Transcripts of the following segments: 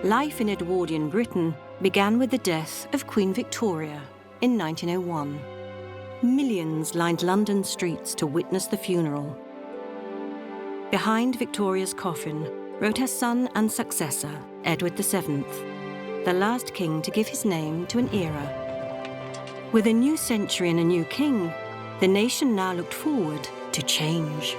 Life in Edwardian Britain began with the death of Queen Victoria in 1901. Millions lined London streets to witness the funeral. Behind Victoria's coffin rode her son and successor, Edward VII, the last king to give his name to an era. With a new century and a new king, the nation now looked forward to change.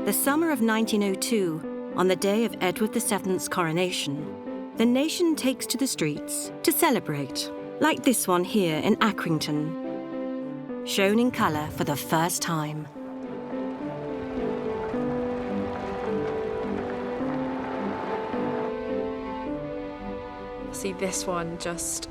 The summer of 1902, on the day of Edward VII's coronation, the nation takes to the streets to celebrate, like this one here in Accrington, shown in colour for the first time. See, this one just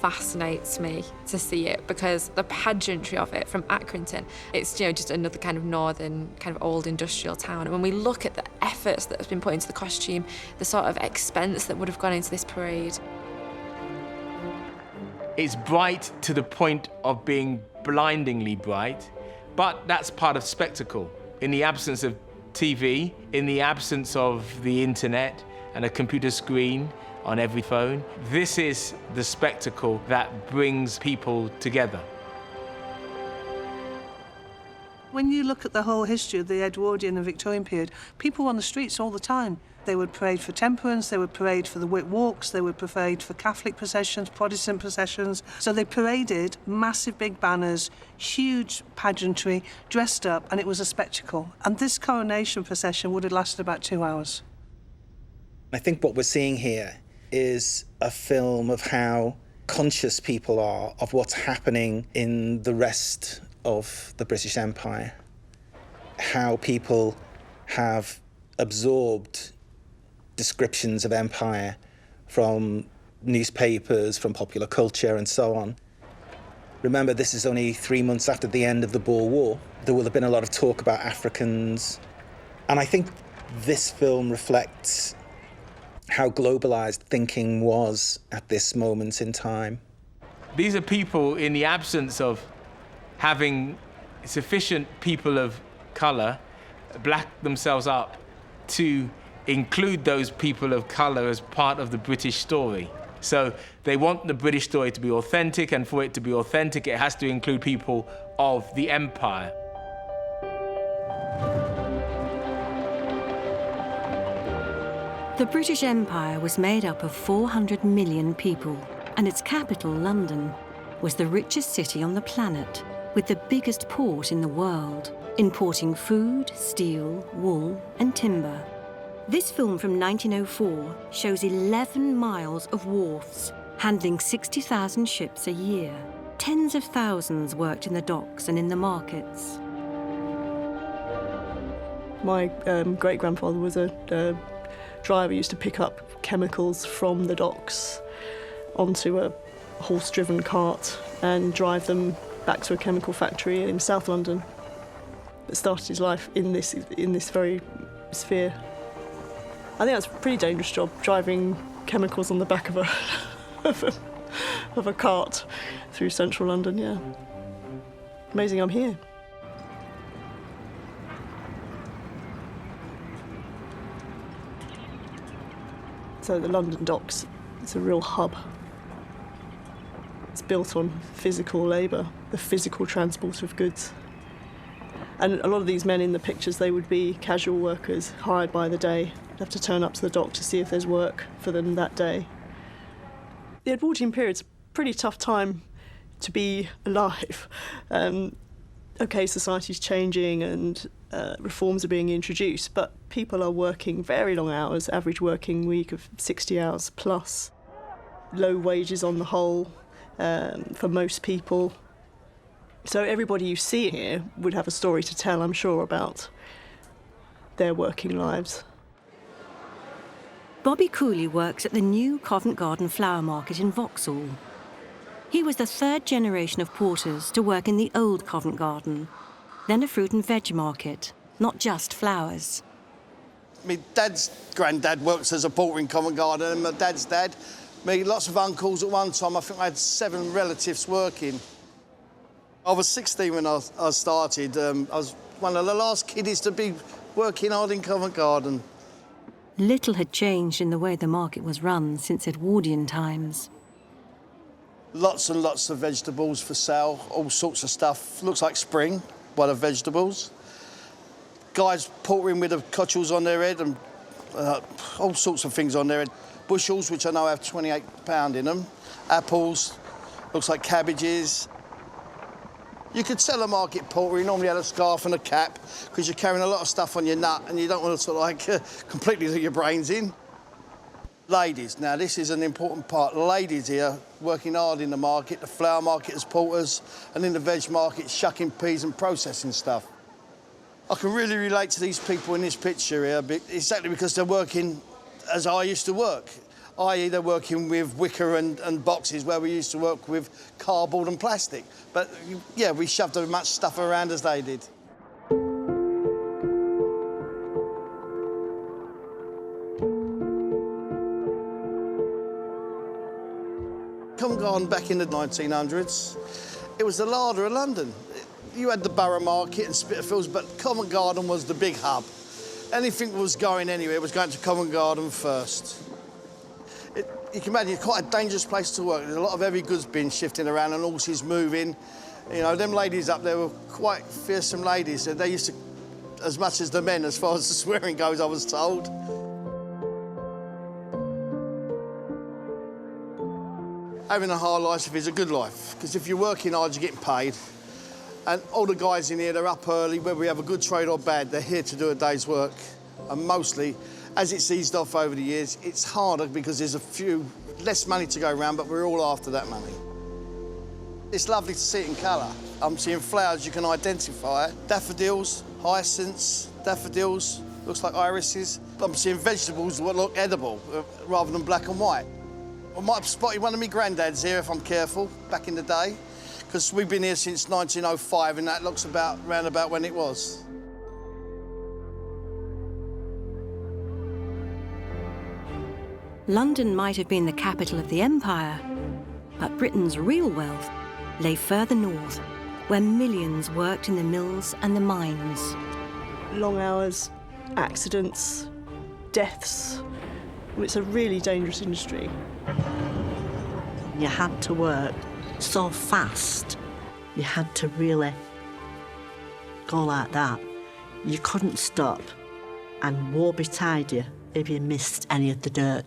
fascinates me to see it because the pageantry of it from Accrington, it's just another kind of northern, kind of old industrial town. And when we look at the efforts that has been put into the costume, the sort of expense that would have gone into this parade. It's bright to the point of being blindingly bright, but that's part of spectacle. In the absence of TV, in the absence of the internet and a computer screen on every phone, this is the spectacle that brings people together. When you look at the whole history of the Edwardian and Victorian period, people were on the streets all the time. They would parade for temperance, they would parade for the Whit Walks, they would parade for Catholic processions, Protestant processions. So they paraded massive big banners, huge pageantry, dressed up, and it was a spectacle. And this coronation procession would have lasted about 2 hours. I think what we're seeing here is a film of how conscious people are of what's happening in the rest of the British Empire. How people have absorbed descriptions of empire from newspapers, from popular culture, and so on. Remember, this is only 3 months after the end of the Boer War. There will have been a lot of talk about Africans. And I think this film reflects how globalized thinking was at this moment in time. These are people in the absence of having sufficient people of colour black themselves up to include those people of colour as part of the British story. So they want the British story to be authentic, and for it to be authentic, it has to include people of the empire. The British Empire was made up of 400 million people, and its capital, London, was the richest city on the planet, with the biggest port in the world, importing food, steel, wool, and timber. This film from 1904 shows 11 miles of wharfs, handling 60,000 ships a year. Tens of thousands worked in the docks and in the markets. My great-grandfather was a driver, used to pick up chemicals from the docks onto a horse-driven cart and drive them back to a chemical factory in South London. It started his life in this very sphere. I think that's a pretty dangerous job, driving chemicals on the back of a cart through central London, yeah. Amazing I'm here. So the London docks, it's a real hub. It's built on physical labour, the physical transport of goods. And a lot of these men in the pictures, they would be casual workers hired by the day. They'd have to turn up to the dock to see if there's work for them that day. The Edwardian period's a pretty tough time to be alive. OK, society's changing and reforms are being introduced, but people are working very long hours, average working week of 60 hours plus. Low wages on the whole for most people. So everybody you see here would have a story to tell, I'm sure, about their working lives. Bobby Cooley works at the new Covent Garden flower market in Vauxhall. He was the third generation of porters to work in the old Covent Garden, then a fruit and veg market, not just flowers. My dad's granddad works as a porter in Covent Garden, and my dad's dad Me, lots of uncles at one time. I think I had 7 relatives working. I was 16 when I started. I was one of the last kiddies to be working hard in Covent Garden. Little had changed in the way the market was run since Edwardian times. Lots and lots of vegetables for sale, all sorts of stuff. Looks like spring, by the vegetables. Guys portering with the cotchels on their head and all sorts of things on their head. Bushels, which I know have £28 in them. Apples, looks like cabbages. You could sell a market porter. You normally had a scarf and a cap because you're carrying a lot of stuff on your nut and you don't want to sort of like completely let your brains in. Ladies, now this is an important part. Ladies here working hard in the market, the flower market as porters, and in the veg market shucking peas and processing stuff. I can really relate to these people in this picture here exactly because they're working as I used to work, i.e. they're working with wicker and boxes where we used to work with cardboard and plastic. But yeah, we shoved as much stuff around as they did. Covent Garden back in the 1900s, it was the larder of London. You had the Borough Market and Spitalfields, but Covent Garden was the big hub. Anything that was going anywhere was going to Covent Garden first. You can imagine it's quite a dangerous place to work. There's a lot of heavy goods being shifting around and horses moving. You know, them ladies up there were quite fearsome ladies. They used to, as much as the men, as far as the swearing goes, I was told. Having a hard life is a good life, because if you're working hard, you're getting paid. And all the guys in here, they're up early, whether we have a good trade or bad, they're here to do a day's work. And mostly, as it's eased off over the years, it's harder because there's less money to go around, but we're all after that money. It's lovely to see it in colour. I'm seeing flowers you can identify. Daffodils, hyacinths, daffodils, looks like irises. I'm seeing vegetables that look edible, rather than black and white. I might have spotted one of my granddads here if I'm careful, back in the day, because we've been here since 1905 and that looks round about when it was. London might have been the capital of the empire, but Britain's real wealth lay further north, where millions worked in the mills and the mines. Long hours, accidents, deaths. It's a really dangerous industry. You had to work so fast. You had to really go like that. You couldn't stop, and woe betide you if you missed any of the dirt.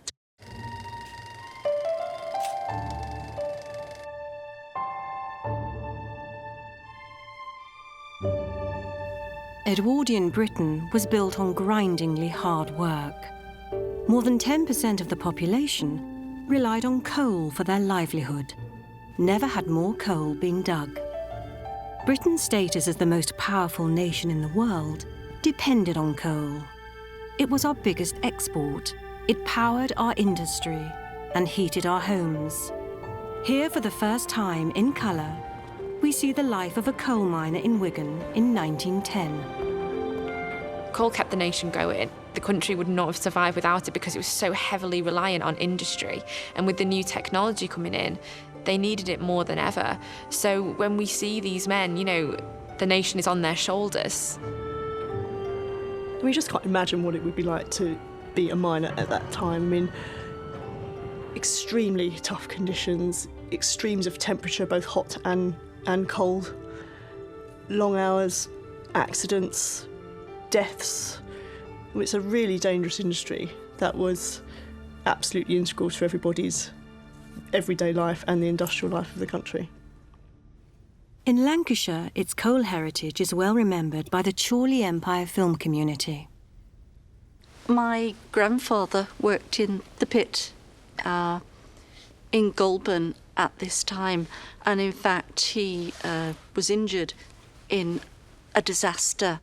Edwardian Britain was built on grindingly hard work. More than 10% of the population relied on coal for their livelihood. Never had more coal been dug. Britain's status as the most powerful nation in the world depended on coal. It was our biggest export. It powered our industry and heated our homes. Here, for the first time in colour, we see the life of a coal miner in Wigan in 1910. Coal kept the nation going. The country would not have survived without it because it was so heavily reliant on industry. And with the new technology coming in, they needed it more than ever. So when we see these men, you know, the nation is on their shoulders. We just can't imagine what it would be like to be a miner at that time. I mean, extremely tough conditions, extremes of temperature, both hot and cold, long hours, accidents, deaths. It's a really dangerous industry that was absolutely integral to everybody's everyday life and the industrial life of the country. In Lancashire, its coal heritage is well remembered by the Chorley Empire film community. My grandfather worked in the pit in Goulburn at this time, and in fact he was injured in a disaster.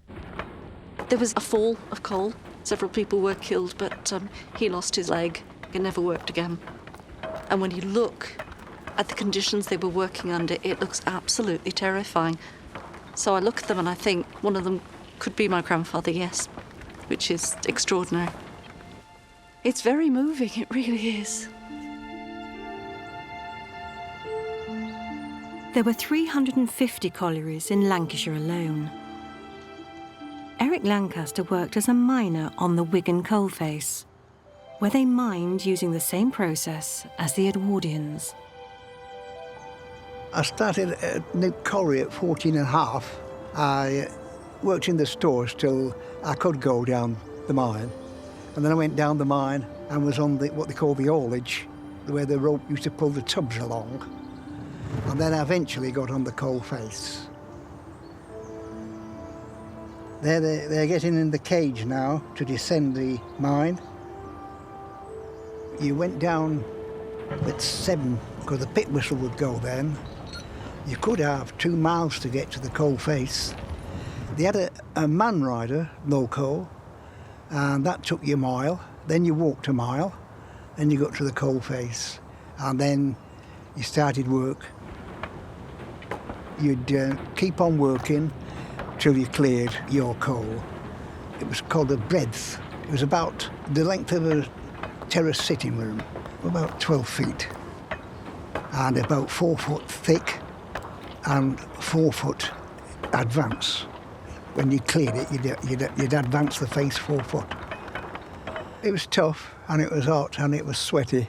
There was a fall of coal. Several people were killed, but he lost his leg and never worked again. And when you look at the conditions they were working under, it looks absolutely terrifying. So I look at them and I think one of them could be my grandfather, yes, which is extraordinary. It's very moving, it really is. There were 350 collieries in Lancashire alone. Eric Lancaster worked as a miner on the Wigan coalface, where they mined using the same process as the Edwardians. I started at New Colliery at 14 and a half. I worked in the stores till I could go down the mine. And then I went down the mine and was on what they call the haulage, where the rope used to pull the tubs along. And then I eventually got on the coal face. They're getting in the cage now to descend the mine. You went down at 7, because the pit whistle would go then. You could have 2 miles to get to the coal face. They had a man rider, loco, and that took you a mile. Then you walked a mile, then you got to the coal face, and then you started work. You'd keep on working till you cleared your coal. It was called a breadth. It was about the length of a terrace sitting room, about 12 feet, and about 4 foot thick and 4 foot advance. When you cleared it, you'd advance the face 4 foot. It was tough, and it was hot, and it was sweaty.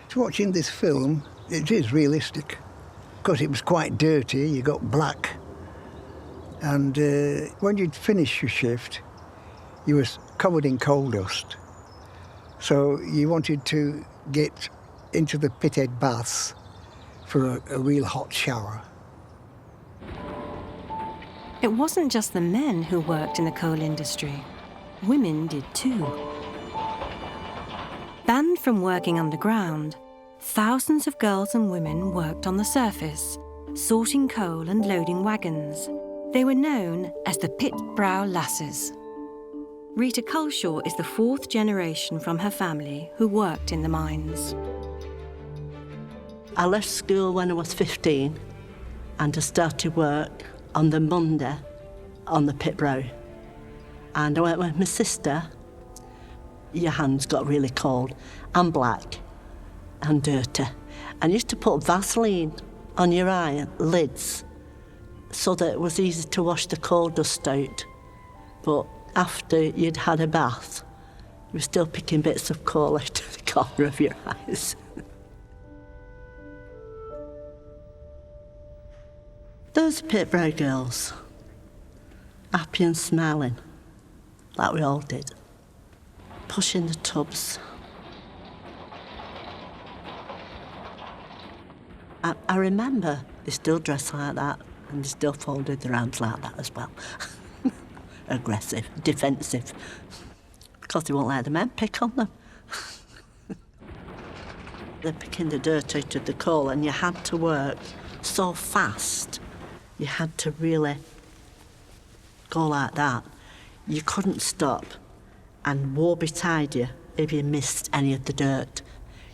So watching this film, it is realistic, because it was quite dirty. You got black, and when you'd finish your shift, you was covered in coal dust. So you wanted to get into the pithead baths for a real hot shower. It wasn't just the men who worked in the coal industry. Women did too. Banned from working underground, thousands of girls and women worked on the surface, sorting coal and loading wagons. They were known as the pit brow lasses. Rita Culshaw is the 4th generation from her family who worked in the mines. I left school when I was 15 and I started work on the Monday on the pit brow. And I went with my sister. Your hands got really cold and black and dirty. And I used to put Vaseline on your eye lids so that it was easy to wash the coal dust out. But after you'd had a bath, you were still picking bits of coal out of the corner of your eyes. Those pit brow girls, happy and smiling, like we all did, pushing the tubs. I remember they still dressed like that, and they still folded their arms like that as well. Aggressive, defensive, because they won't let the men pick on them. They're picking the dirt out of the coal, and you had to work so fast. You had to really go like that. You couldn't stop, and woe betide you if you missed any of the dirt.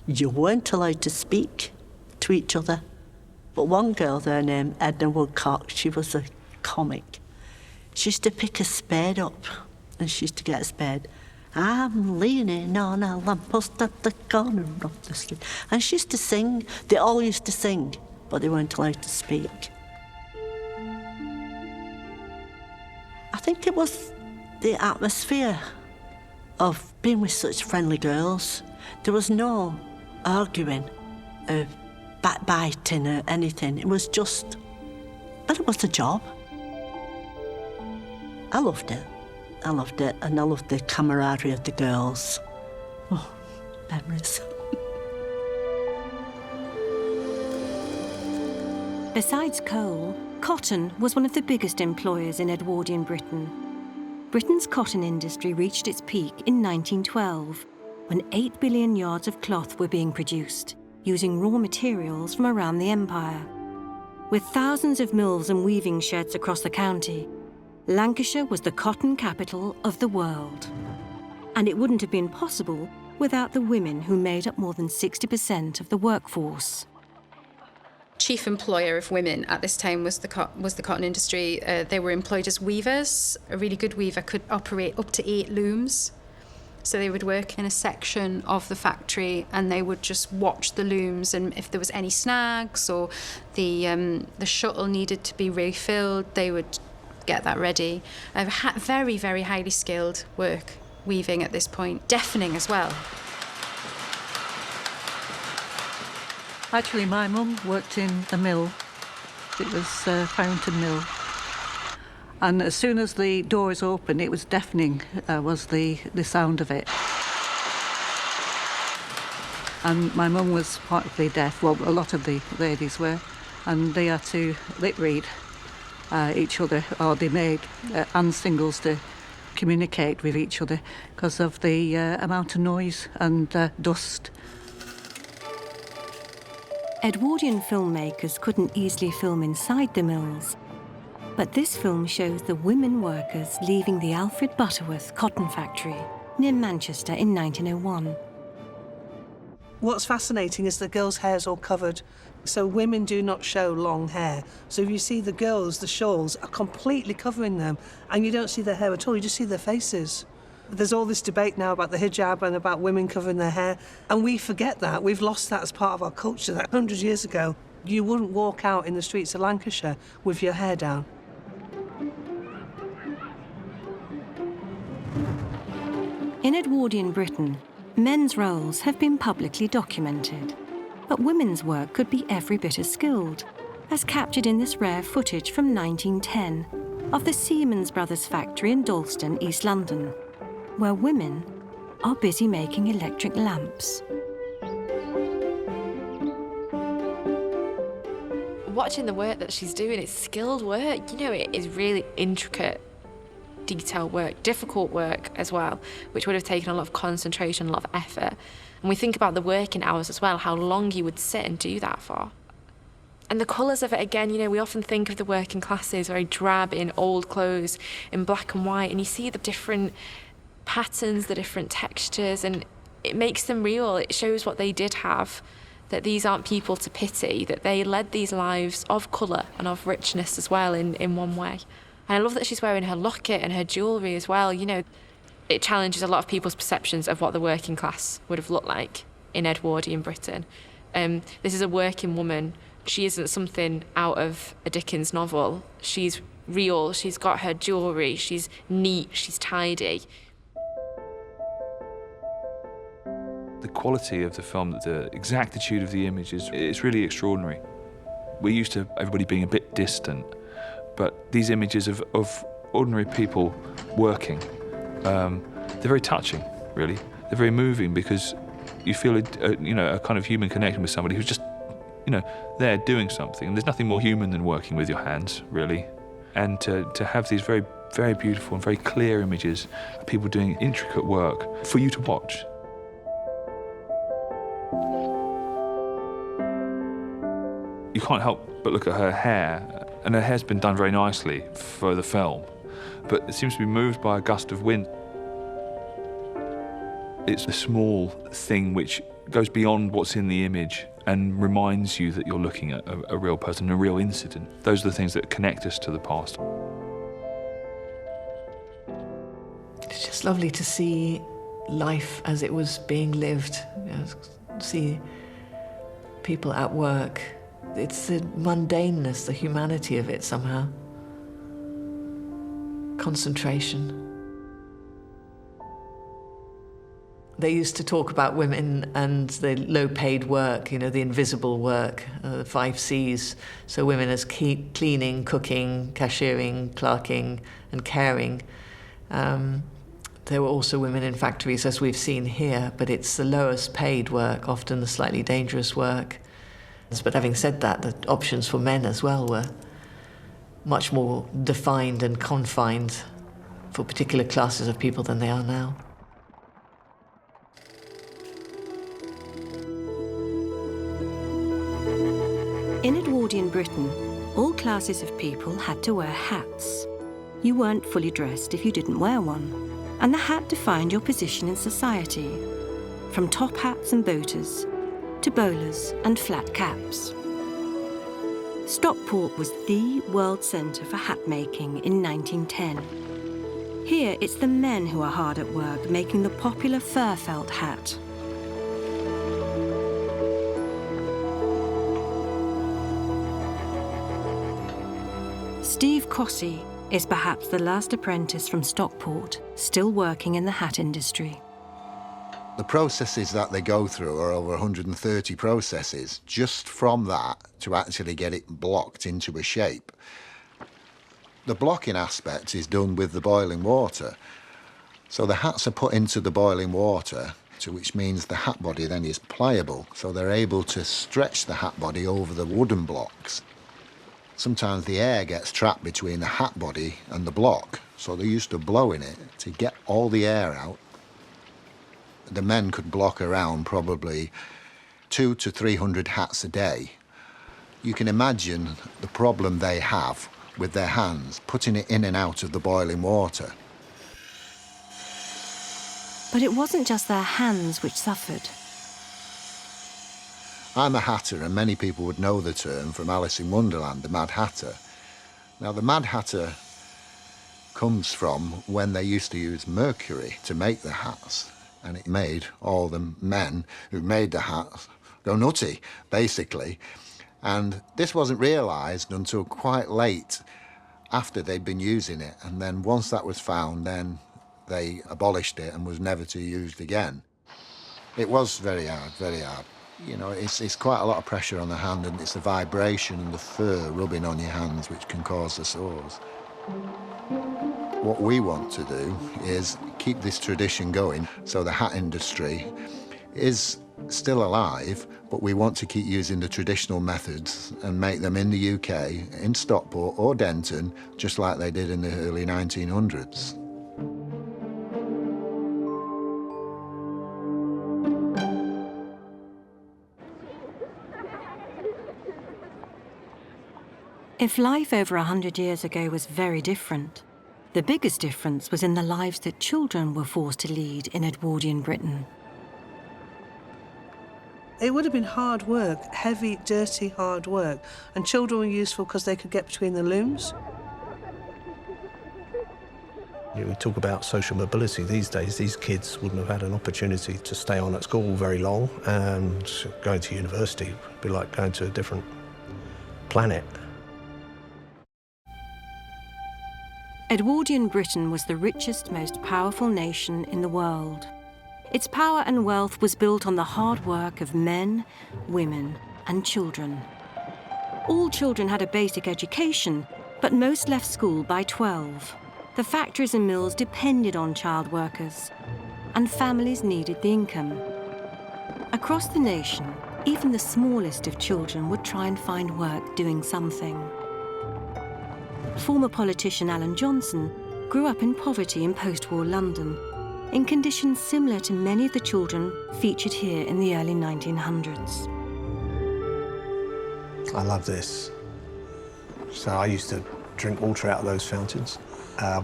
You weren't allowed to speak to each other. But one girl there named Edna Woodcock, she was a comic. She used to pick a spade up, and she used to get a spade. I'm leaning on a lamppost at the corner of the street. And she used to sing. They all used to sing, but they weren't allowed to speak. I think it was the atmosphere of being with such friendly girls. There was no arguing, backbiting or anything. It was just, but it was a job. I loved it, and I loved the camaraderie of the girls. Oh, memories. Besides coal, cotton was one of the biggest employers in Edwardian Britain. Britain's cotton industry reached its peak in 1912, when 8 billion yards of cloth were being produced, using raw materials from around the empire. With thousands of mills and weaving sheds across the county, Lancashire was the cotton capital of the world. And it wouldn't have been possible without the women who made up more than 60% of the workforce. Chief employer of women at this time was the cotton industry. They were employed as weavers. A really good weaver could operate up to 8 looms. So they would work in a section of the factory and they would just watch the looms, and if there was any snags or the shuttle needed to be refilled, they would get that ready. Very, very highly skilled work, weaving at this point, deafening as well. Actually, my mum worked in a mill. It was Fountain Mill. And as soon as the doors opened, it was deafening, was the sound of it. And my mum was partly deaf, well, a lot of the ladies were, and they had to lip read each other, or they made hand singles to communicate with each other because of the amount of noise and dust. Edwardian filmmakers couldn't easily film inside the mills, but this film shows the women workers leaving the Alfred Butterworth cotton factory near Manchester in 1901. What's fascinating is the girls' hair's all covered, so women do not show long hair. So if you see the girls, the shawls are completely covering them, and you don't see their hair at all, you just see their faces. There's all this debate now about the hijab and about women covering their hair, and we forget that. We've lost that as part of our culture. That 100 years ago, you wouldn't walk out in the streets of Lancashire with your hair down. In Edwardian Britain, men's roles have been publicly documented, but women's work could be every bit as skilled, as captured in this rare footage from 1910 of the Siemens Brothers Factory in Dalston, East London, where women are busy making electric lamps. Watching the work that she's doing, it's skilled work. You know, it is really intricate, detailed work, difficult work as well, which would have taken a lot of concentration, a lot of effort. And we think about the working hours as well, how long you would sit and do that for. And the colours of it, again, you know, we often think of the working classes very drab in old clothes, in black and white, and you see the different patterns, the different textures, and it makes them real. It shows what they did have, that these aren't people to pity, that they led these lives of colour and of richness as well in one way. And I love that she's wearing her locket and her jewellery as well. You know, it challenges a lot of people's perceptions of what the working class would have looked like in Edwardian Britain. This is a working woman. She isn't something out of a Dickens novel. She's real, she's got her jewellery, she's neat, she's tidy. The quality of the film, the exactitude of the images, it's really extraordinary. We're used to everybody being a bit distant, but these images of ordinary people working, they're very touching, really. They're very moving because you feel a kind of human connection with somebody who's just, there doing something. And there's nothing more human than working with your hands, really. And to have these very, very beautiful and very clear images of people doing intricate work for you to watch. You can't help but look at her hair, and her hair's been done very nicely for the film, but it seems to be moved by a gust of wind. It's a small thing which goes beyond what's in the image and reminds you that you're looking at a real person, a real incident. Those are the things that connect us to the past. It's just lovely to see life as it was being lived, see people at work. It's the mundaneness, the humanity of it somehow. Concentration. They used to talk about women and the low-paid work, the invisible work, the 5 C's. So women as cleaning, cooking, cashiering, clerking, and caring. There were also women in factories, as we've seen here, but it's the lowest paid work, often the slightly dangerous work. But having said that, the options for men as well were much more defined and confined for particular classes of people than they are now. In Edwardian Britain, all classes of people had to wear hats. You weren't fully dressed if you didn't wear one, and the hat defined your position in society, from top hats and boaters to bowlers and flat caps. Stockport was the world centre for hat making in 1910. Here, it's the men who are hard at work making the popular fur felt hat. Steve Cossey is perhaps the last apprentice from Stockport, still working in the hat industry. The processes that they go through are over 130 processes, just from that to actually get it blocked into a shape. The blocking aspect is done with the boiling water. So the hats are put into the boiling water, which means the hat body then is pliable, so they're able to stretch the hat body over the wooden blocks. Sometimes the air gets trapped between the hat body and the block, so they're used to blowing it to get all the air out. The men could block around probably 200 to 300 hats a day. You can imagine the problem they have with their hands, putting it in and out of the boiling water. But it wasn't just their hands which suffered. I'm a hatter, and many people would know the term from Alice in Wonderland, the Mad Hatter. Now, the Mad Hatter comes from when they used to use mercury to make the hats, and it made all the men who made the hats go nutty, basically. And this wasn't realised until quite late after they'd been using it, and then once that was found, then they abolished it and was never to be used again. It was very hard, very hard. You know, it's quite a lot of pressure on the hand, and it's the vibration and the fur rubbing on your hands which can cause the sores. What we want to do is keep this tradition going, so the hat industry is still alive, but we want to keep using the traditional methods and make them in the UK, in Stockport or Denton, just like they did in the early 1900s. If life over 100 years ago was very different, the biggest difference was in the lives that children were forced to lead in Edwardian Britain. It would have been hard work, heavy, dirty, hard work, and children were useful because they could get between the looms. We talk about social mobility these days. These kids wouldn't have had an opportunity to stay on at school very long, and going to university would be like going to a different planet. Edwardian Britain was the richest, most powerful nation in the world. Its power and wealth was built on the hard work of men, women, and children. All children had a basic education, but most left school by 12. The factories and mills depended on child workers, and families needed the income. Across the nation, even the smallest of children would try and find work doing something. Former politician Alan Johnson grew up in poverty in post-war London, in conditions similar to many of the children featured here in the early 1900s. I love this. So I used to drink water out of those fountains,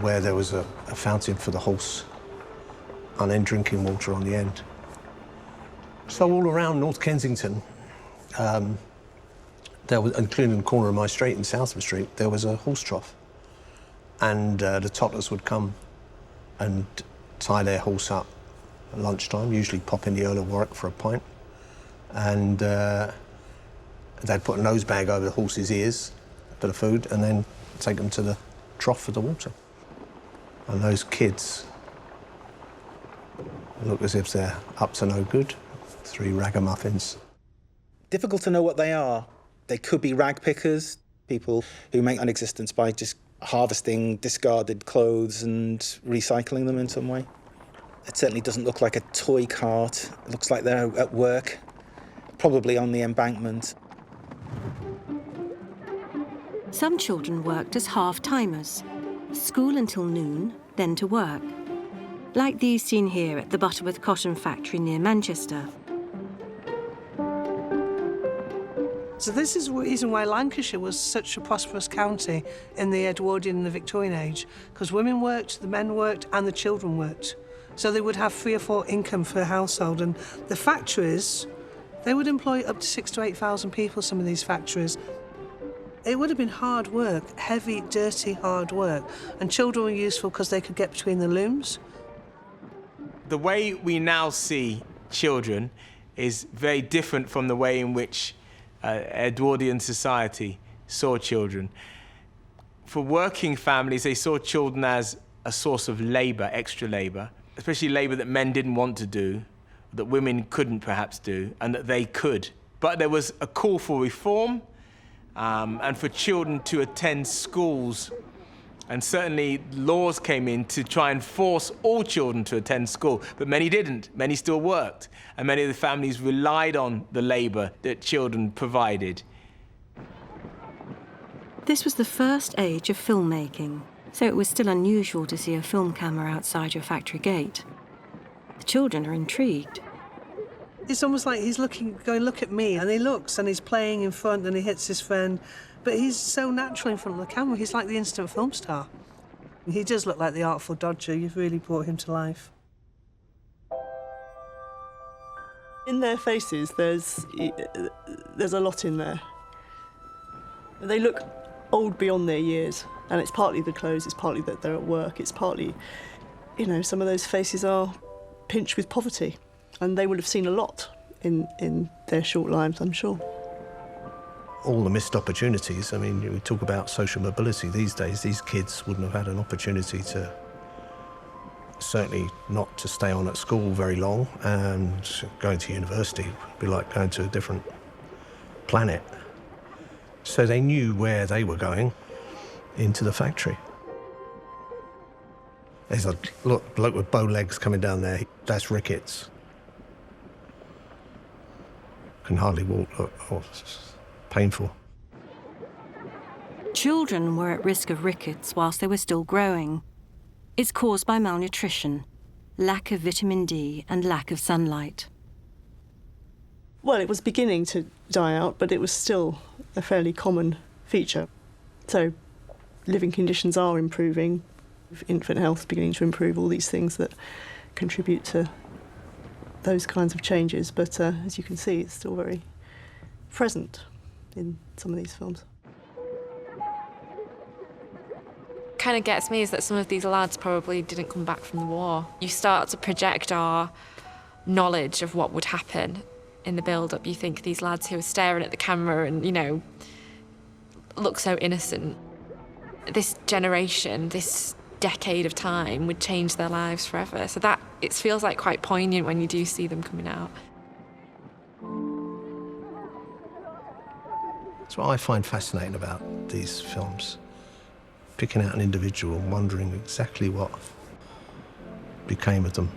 where there was a fountain for the horse, and then drinking water on the end. So all around North Kensington, there was, including the corner of my street and Southam Street, there was a horse trough. And the toddlers would come and tie their horse up at lunchtime, usually pop in the Earl of Warwick for a pint. And they'd put a nose bag over the horse's ears for the food and then take them to the trough for the water. And those kids look as if they're up to no good. 3 ragamuffins. Difficult to know what they are. They could be rag pickers, people who make an existence by just harvesting discarded clothes and recycling them in some way. It certainly doesn't look like a toy cart. It looks like they're at work, probably on the embankment. Some children worked as half-timers, school until noon, then to work, like these seen here at the Butterworth Cotton Factory near Manchester. So this is the reason why Lancashire was such a prosperous county in the Edwardian and the Victorian age, because women worked, the men worked, and the children worked. So they would have 3 or 4 income for a household. And the factories, they would employ up to 6,000 to 8,000 people, some of these factories. It would have been hard work, heavy, dirty, hard work. And children were useful because they could get between the looms. The way we now see children is very different from the way in which Edwardian society saw children. For working families, they saw children as a source of labour, extra labour, especially labour that men didn't want to do, that women couldn't perhaps do, and that they could. But there was a call for reform and for children to attend schools. And certainly laws came in to try and force all children to attend school, but many didn't. Many still worked, and many of the families relied on the labour that children provided. This was the first age of filmmaking, so it was still unusual to see a film camera outside your factory gate. The children are intrigued. It's almost like he's going, look at me, and he looks, and he's playing in front, and he hits his friend. But he's so natural in front of the camera. He's like the instant film star. He does look like the Artful Dodger. You've really brought him to life. In their faces, there's a lot in there. They look old beyond their years, and it's partly the clothes, it's partly that they're at work, it's partly, you know, some of those faces are pinched with poverty, and they would have seen a lot in their short lives, I'm sure. All the missed opportunities. I mean, we talk about social mobility these days. These kids wouldn't have had an opportunity to, certainly not to stay on at school very long, and going to university would be like going to a different planet. So they knew where they were going, into the factory. There's a bloke with bow legs coming down there. That's rickets. Can hardly walk. Oh, it's painful. Children were at risk of rickets whilst they were still growing. It's caused by malnutrition, lack of vitamin D and lack of sunlight. Well, it was beginning to die out, but it was still a fairly common feature. So living conditions are improving, infant health is beginning to improve, all these things that contribute to those kinds of changes. But as you can see, it's still very present in some of these films. Kind of gets me is that some of these lads probably didn't come back from the war. You start to project our knowledge of what would happen in the build-up. You think these lads who are staring at the camera and, you know, look so innocent. This generation, this decade of time would change their lives forever. So that, it feels like quite poignant when you do see them coming out. That's what I find fascinating about these films. Picking out an individual and wondering exactly what became of them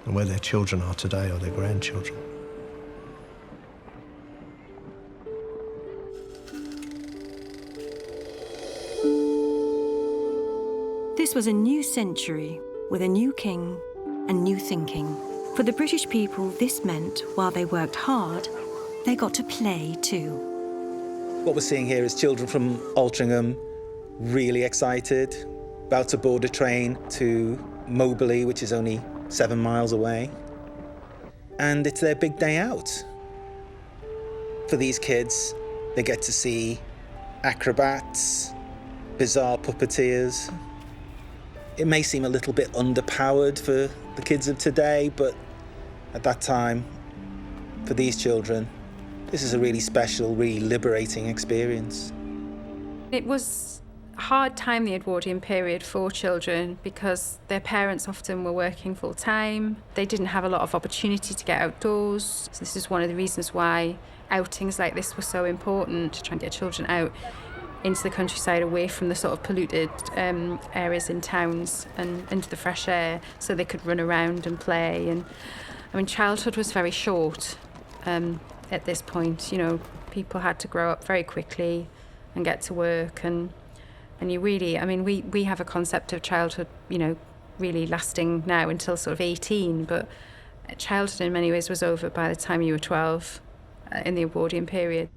and where their children are today or their grandchildren. This was a new century with a new king and new thinking. For the British people, this meant while they worked hard, they got to play too. What we're seeing here is children from Altrincham really excited, about to board a train to Moberly, which is only 7 miles away. And it's their big day out. For these kids, they get to see acrobats, bizarre puppeteers. It may seem a little bit underpowered for the kids of today, but at that time, for these children, this is a really special, really liberating experience. It was a hard time, the Edwardian period, for children because their parents often were working full time. They didn't have a lot of opportunity to get outdoors. So this is one of the reasons why outings like this were so important, to try and get children out into the countryside, away from the sort of polluted areas in towns and into the fresh air, so they could run around and play. And I mean, childhood was very short at this point. You know, people had to grow up very quickly and get to work, and you really, I mean, we have a concept of childhood, you know, really lasting now until sort of 18, but childhood in many ways was over by the time you were 12 in the Edwardian period.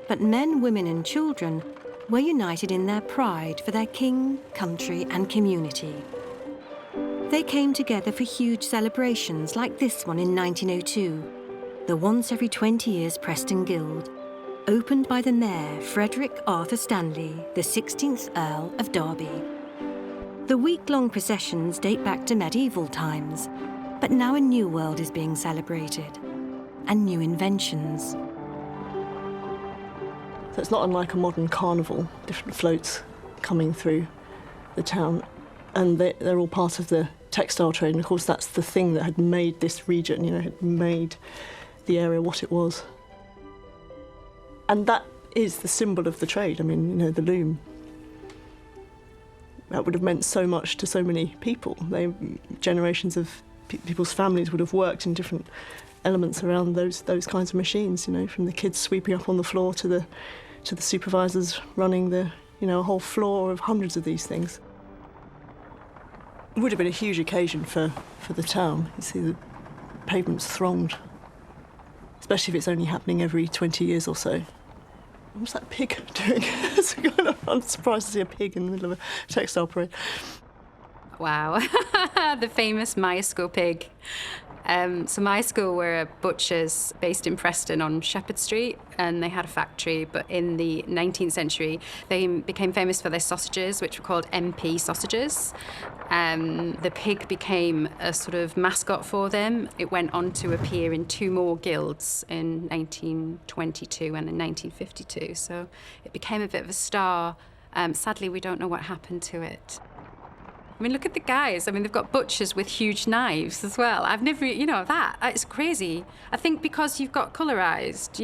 But men, women and children were united in their pride for their king, country and community. They came together for huge celebrations like this one in 1902, the once every 20 years Preston Guild, opened by the Mayor Frederick Arthur Stanley, the 16th Earl of Derby. The week-long processions date back to medieval times, but now a new world is being celebrated, and new inventions. So it's not unlike a modern carnival, different floats coming through the town, and they're all part of the textile trade, and of course that's the thing that had made this region, had made the area what it was. And that is the symbol of the trade. I mean, the loom. That would have meant so much to so many people. Generations of people's families would have worked in different elements around those kinds of machines, from the kids sweeping up on the floor to the supervisors running a whole floor of hundreds of these things. It would have been a huge occasion for the town. You see the pavements thronged, especially if it's only happening every 20 years or so. What's that pig doing? I'm surprised to see a pig in the middle of a textile parade. Wow, the famous Myerscough pig. So Myerscough were butchers based in Preston on Shepherd Street, and they had a factory, but in the 19th century they became famous for their sausages, which were called MP sausages. The pig became a sort of mascot for them. It went on to appear in 2 more guilds in 1922 and in 1952, so it became a bit of a star. Sadly, we don't know what happened to it. I mean, look at the guys. I mean, they've got butchers with huge knives as well. I've never, it's crazy. I think because you've got colourised,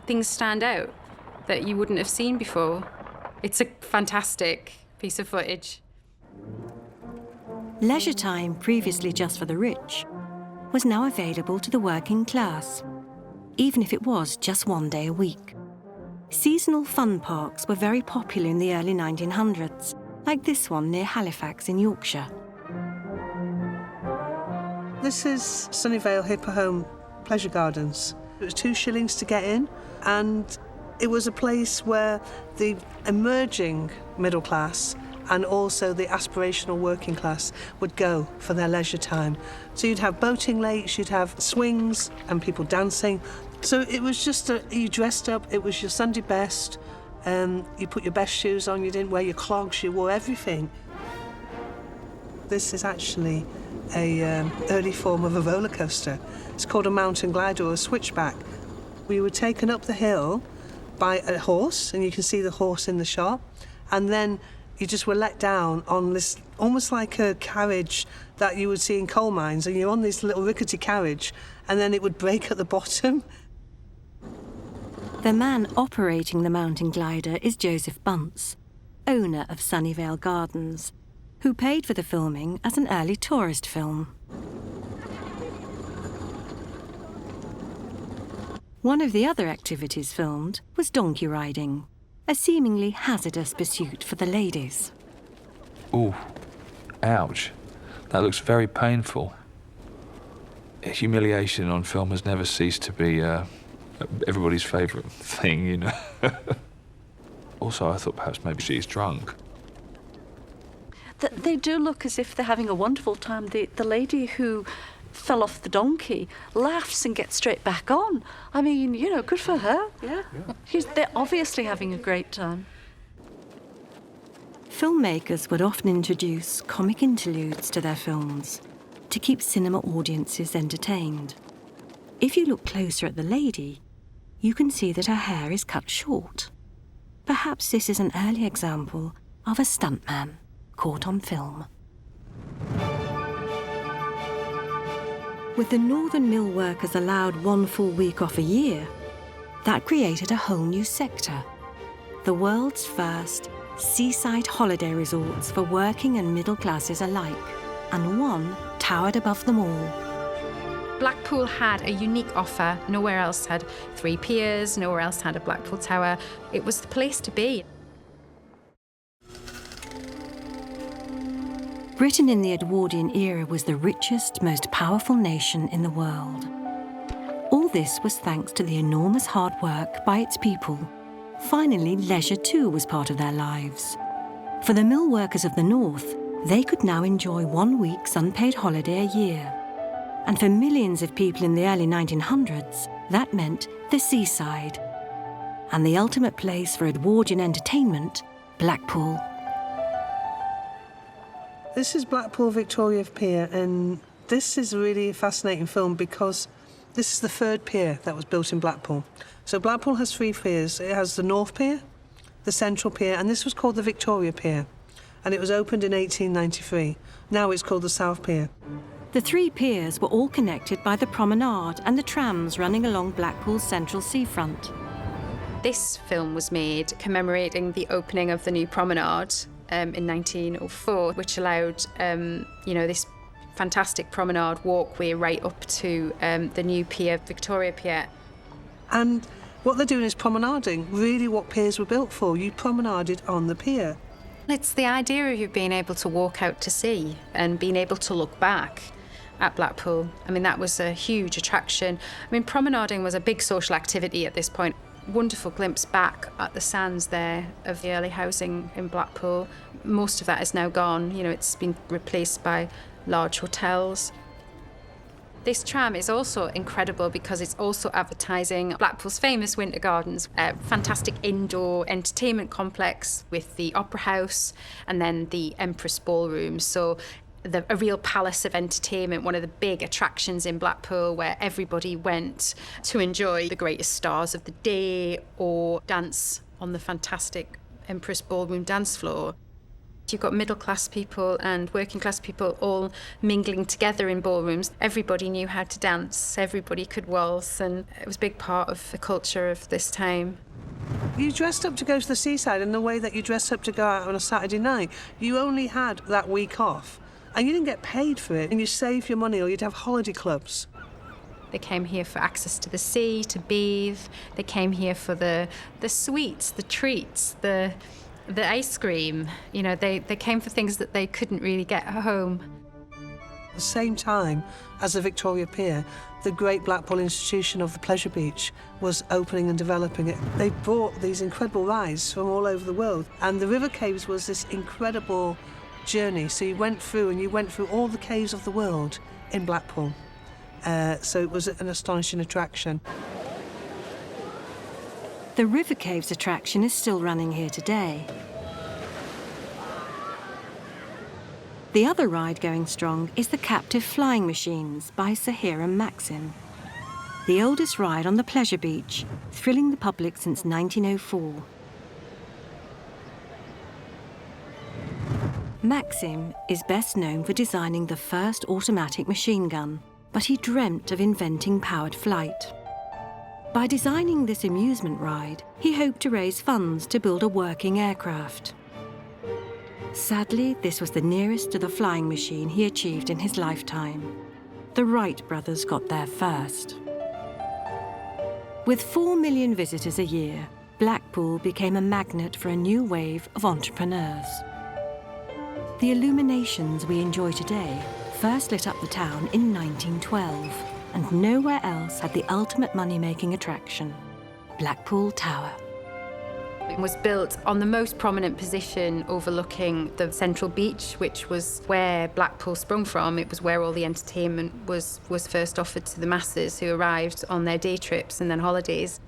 things stand out that you wouldn't have seen before. It's a fantastic piece of footage. Leisure time, previously just for the rich, was now available to the working class, even if it was just 1 day a week. Seasonal fun parks were very popular in the early 1900s, like this one near Halifax in Yorkshire. This is Sunnyvale Hipper Home Pleasure Gardens. It was 2 shillings to get in, and it was a place where the emerging middle class and also the aspirational working class would go for their leisure time. So you'd have boating lakes, you'd have swings and people dancing. So it was just you dressed up, it was your Sunday best. You put your best shoes on, you didn't wear your clogs, you wore everything. This is actually an early form of a roller coaster. It's called a mountain glider or a switchback. We were taken up the hill by a horse, and you can see the horse in the shot, and then you just were let down on this, almost like a carriage that you would see in coal mines, and you're on this little rickety carriage, and then it would break at the bottom. The man operating the mountain glider is Joseph Bunce, owner of Sunnyvale Gardens, who paid for the filming as an early tourist film. One of the other activities filmed was donkey riding, a seemingly hazardous pursuit for the ladies. Ooh, ouch. That looks very painful. Humiliation on film has never ceased to be everybody's favourite thing, Also, I thought perhaps maybe she's drunk. They do look as if they're having a wonderful time. The lady who fell off the donkey laughs and gets straight back on. I mean, good for her. Yeah. They're obviously having a great time. Filmmakers would often introduce comic interludes to their films to keep cinema audiences entertained. If you look closer at the lady, you can see that her hair is cut short. Perhaps this is an early example of a stuntman caught on film. With the northern mill workers allowed 1 full week off a year, that created a whole new sector, the world's first seaside holiday resorts for working and middle classes alike, and one towered above them all. Blackpool had a unique offer. Nowhere else had 3 piers, nowhere else had a Blackpool Tower. It was the place to be. Britain in the Edwardian era was the richest, most powerful nation in the world. All this was thanks to the enormous hard work by its people. Finally, leisure too was part of their lives. For the mill workers of the north, they could now enjoy 1 week's unpaid holiday a year. And for millions of people in the early 1900s, that meant the seaside. And the ultimate place for Edwardian entertainment, Blackpool. This is Blackpool Victoria Pier, and this is a really fascinating film because this is the third pier that was built in Blackpool. So Blackpool has 3 piers. It has the North Pier, the Central Pier, and this was called the Victoria Pier. And it was opened in 1893. Now it's called the South Pier. The 3 piers were all connected by the promenade and the trams running along Blackpool's central seafront. This film was made commemorating the opening of the new promenade in 1904, which allowed, this fantastic promenade walkway right up to the new pier, Victoria Pier. And what they're doing is promenading, really what piers were built for. You promenaded on the pier. It's the idea of you being able to walk out to sea and being able to look back at Blackpool. I mean, that was a huge attraction. I mean, promenading was a big social activity at this point. Wonderful glimpse back at the sands there of the early housing in Blackpool. Most of that is now gone. It's been replaced by large hotels. This tram is also incredible because it's also advertising Blackpool's famous winter gardens, a fantastic indoor entertainment complex with the Opera House and then the Empress Ballroom. So a real palace of entertainment, one of the big attractions in Blackpool where everybody went to enjoy the greatest stars of the day or dance on the fantastic Empress Ballroom dance floor. You've got middle-class people and working-class people all mingling together in ballrooms. Everybody knew how to dance, everybody could waltz, and it was a big part of the culture of this time. You dressed up to go to the seaside in the way that you dressed up to go out on a Saturday night. You only had that week off, and you didn't get paid for it, and you saved your money, or you'd have holiday clubs. They came here for access to the sea, to bathe. They came here for the sweets, the treats, the ice cream. They came for things that they couldn't really get at home. At the same time as the Victoria Pier, the great Blackpool institution of the Pleasure Beach was opening and developing it. They brought these incredible rides from all over the world, and the river caves was this incredible journey. So you went through all the caves of the world in Blackpool. So it was an astonishing attraction. The River Caves attraction is still running here today. The other ride going strong is the Captive Flying Machines by Sir Hiram Maxim. The oldest ride on the Pleasure Beach, thrilling the public since 1904. Maxim is best known for designing the first automatic machine gun, but he dreamt of inventing powered flight. By designing this amusement ride, he hoped to raise funds to build a working aircraft. Sadly, this was the nearest to the flying machine he achieved in his lifetime. The Wright brothers got there first. With 4 million visitors a year, Blackpool became a magnet for a new wave of entrepreneurs. The illuminations we enjoy today first lit up the town in 1912. And nowhere else had the ultimate money-making attraction, Blackpool Tower. It was built on the most prominent position overlooking the central beach, which was where Blackpool sprung from. It was where all the entertainment was first offered to the masses who arrived on their day trips and then holidays.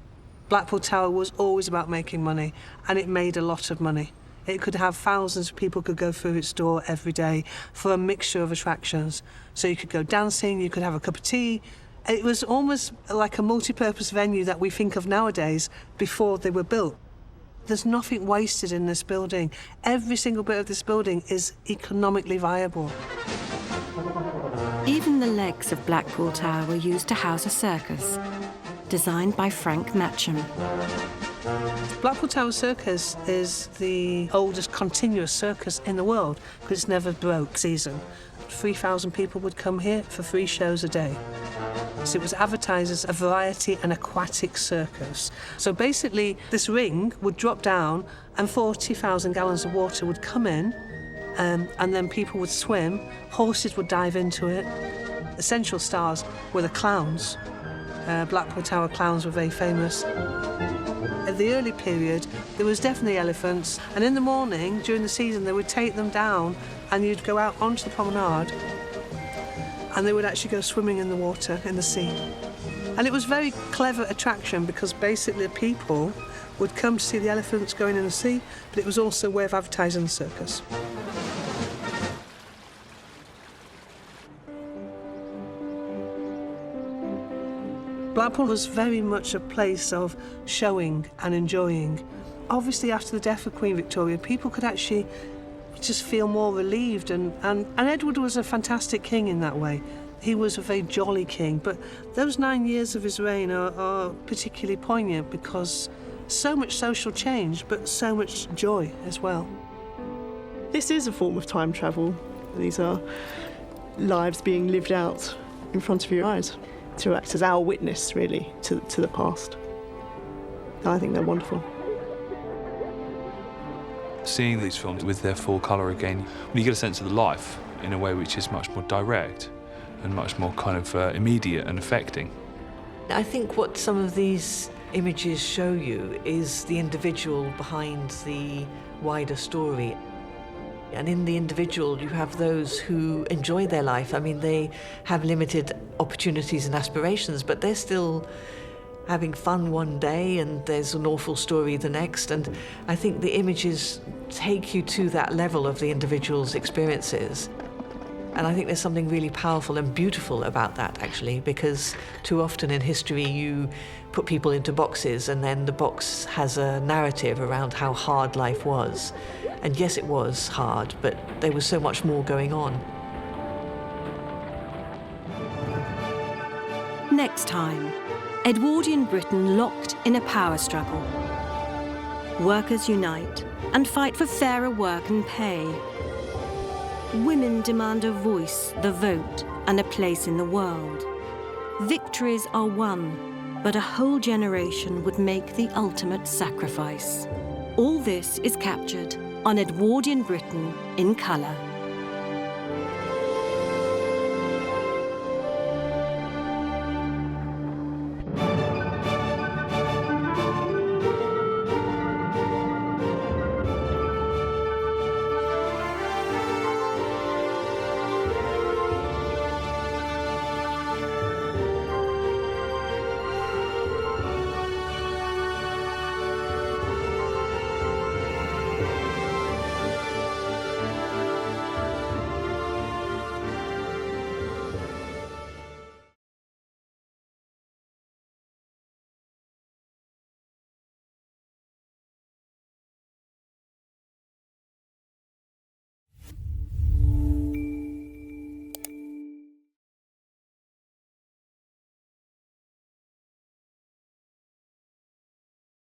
Blackpool Tower was always about making money, and it made a lot of money. It could have thousands of people could go through its door every day for a mixture of attractions. So you could go dancing, you could have a cup of tea. It was almost like a multi-purpose venue that we think of nowadays before they were built. There's nothing wasted in this building. Every single bit of this building is economically viable. Even the legs of Blackpool Tower were used to house a circus, designed by Frank Matcham. Blackpool Tower Circus is the oldest continuous circus in the world because it's never broke season. 3,000 people would come here for 3 shows a day. So it was advertised as a variety and aquatic circus. So basically, this ring would drop down and 40,000 gallons of water would come in, and then people would swim, horses would dive into it. The central stars were the clowns. Blackpool Tower clowns were very famous. At the early period, there was definitely elephants, and in the morning, during the season, they would take them down and you'd go out onto the promenade and they would actually go swimming in the water, in the sea. And it was a very clever attraction because basically people would come to see the elephants going in the sea, but it was also a way of advertising the circus. Blackpool was very much a place of showing and enjoying. Obviously, after the death of Queen Victoria, people could actually just feel more relieved, and Edward was a fantastic king in that way. He was a very jolly king, but those 9 years of his reign are particularly poignant because so much social change, but so much joy as well. This is a form of time travel. These are lives being lived out in front of your eyes to act as our witness, really, to the past. I think they're wonderful. Seeing these films with their full colour again, when you get a sense of the life in a way which is much more direct and much more kind of immediate and affecting. I think what some of these images show you is the individual behind the wider story. And in the individual, you have those who enjoy their life. I mean, they have limited opportunities and aspirations, but they're still having fun one day and there's an awful story the next. And I think the images take you to that level of the individual's experiences. And I think there's something really powerful and beautiful about that, actually, because too often in history you put people into boxes and then the box has a narrative around how hard life was. And yes, it was hard, but there was so much more going on. Next time, Edwardian Britain locked in a power struggle. Workers unite and fight for fairer work and pay. Women demand a voice, the vote, and a place in the world. Victories are won, but a whole generation would make the ultimate sacrifice. All this is captured on Edwardian Britain in colour.